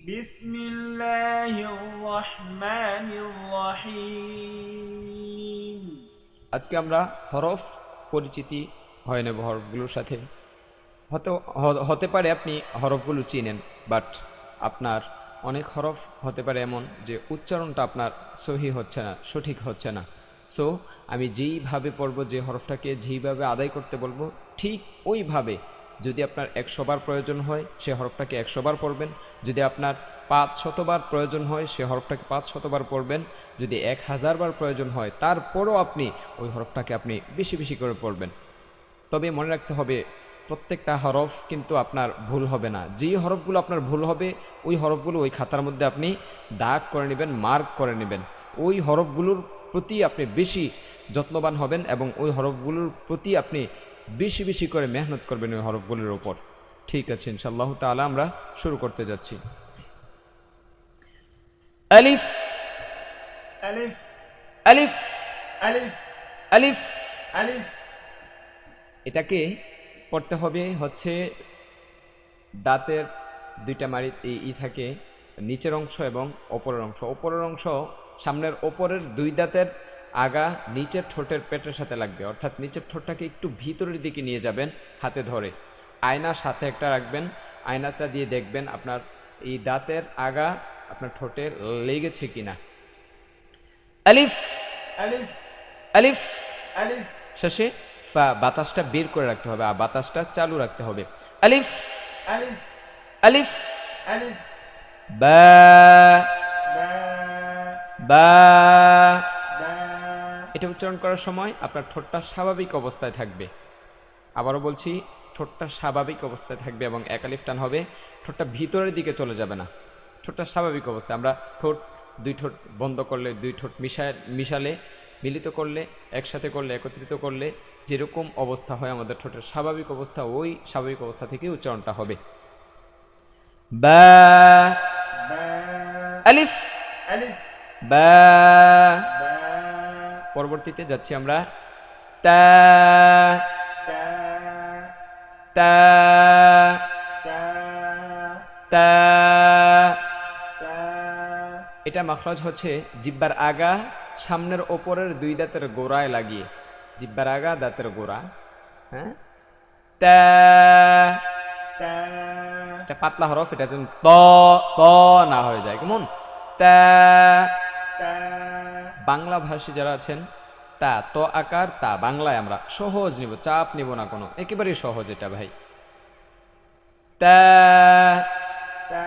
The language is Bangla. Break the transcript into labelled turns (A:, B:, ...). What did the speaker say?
A: বিসমিল্লাহির রহমানির রহিম।
B: আজকে আমরা হরফ পরিচিতি হয়ে নেব হরফগুলোর সাথে। হতে হতে পারে আপনি হরফগুলো চিনেন, বাট আপনার অনেক হরফ হতে পারে এমন যে উচ্চারণটা আপনার সহি হচ্ছে না, সঠিক হচ্ছে না। সো আমি যেইভাবে পড়ব, যে হরফটাকে যেইভাবে আদায় করতে বলবো, ঠিক ওইভাবে যদি আপনার 100 বার প্রয়োজন হয় সে হরফটাকে 100 বার পড়বেন। যদি আপনার 500 বার প্রয়োজন হয় সে হরফটাকে 500 বার পড়বেন। যদি 1000 বার প্রয়োজন হয় তারপরও আপনি ওই হরফটাকে আপনি বেশি বেশি করে পড়বেন। তবে মনে রাখতে হবে, প্রত্যেকটা হরফ কিন্তু আপনার ভুল হবে না। যেই হরফগুলো আপনার ভুল হবে ওই হরফগুলো ওই খাতার মধ্যে আপনি দাগ করে নেবেন, মার্ক করে নেবেন। ওই হরফগুলোর প্রতি আপনি বেশি যত্নবান হবেন এবং ওই হরফগুলোর প্রতি আপনি বেশি বেশি করে মেহনত করবেন ওই হরফগুলোর ওপর। ঠিক আছে, ইনশাআল্লাহ তাআলা আমরা শুরু করতে যাচ্ছি। আলিফ
A: আলিফ
B: আলিফ
A: আলিফ
B: আলিফ
A: আলিফ।
B: এটাকে পড়তে হবে হচ্ছে দাঁতের দুইটা মাড়ি থাকে, নিচের অংশ এবং ওপরের অংশ। ওপরের অংশ সামনের ওপরের দুই দাঁতের আগা নিচের ঠোঁটের পেটের সাথে লাগবে, অর্থাৎ নিচের ঠোঁটটাকে একটু ভিতরের দিকে নিয়ে যাবেন হাতে ধরে। আয়না সাথে একটা রাখবেন, আয়নাটা দিয়ে দেখবেন আপনার এই দাঁতের আগা আপনার ঠোঁটে লেগেছে কিনা। আলিফ
A: আলিফ
B: আলিফ।
A: আলিফ
B: শেষে ফা, বাতাসটা বের করে রাখতে হবে আর বাতাসটা চালু রাখতে হবে। আলিফ
A: আলিফ
B: আলিফ।
A: আলিফ।
B: বা
A: বা
B: বা।
A: বা
B: এটা উচ্চারণ করার সময় আপনার ঠোঁটটা স্বাভাবিক অবস্থায় থাকবে। আবারও বলছি, ঠোঁটটা স্বাভাবিক অবস্থায় থাকবে এবং এক আলিফ টান হবে, ঠোঁটটা ভিতরের দিকে চলে যাবে না। ঠোঁটটা স্বাভাবিক অবস্থায়, আমরা দুই ঠোঁট বন্ধ করলে, দুই ঠোঁট মিশালে, মিলিত করলে, একসাথে করলে, একত্রিত করলে যেরকম অবস্থা হয় আমাদের ঠোঁটের স্বাভাবিক অবস্থা, ওই স্বাভাবিক অবস্থা থেকে উচ্চারণটা হবে। বা
A: বা
B: আলিফ
A: আলিফ।
B: বা।
A: বা
B: পরবর্তীতে যাচ্ছি আমরা তা
A: তা
B: তা
A: তা
B: তা।
A: তা।
B: এটা মাখরাজ হচ্ছে জিহ্বার আগা সামনের ওপরের দুই দাঁতের গোড়ায় লাগিয়ে, জিহ্বার আগা দাঁতের গোড়া। হ্যাঁ, তা।
A: তা
B: এটা পাতলা হরফ, এটা যেন ত ত না হয়ে যায়, কেমন তা।
A: তা
B: বাংলা ভাষী যারা আছেন, তা ত আকার তা বাংলায় আমরা সহজ নিব, চাপ নিব না কোনো, একেবারেই সহজ এটা ভাই। তা
A: তা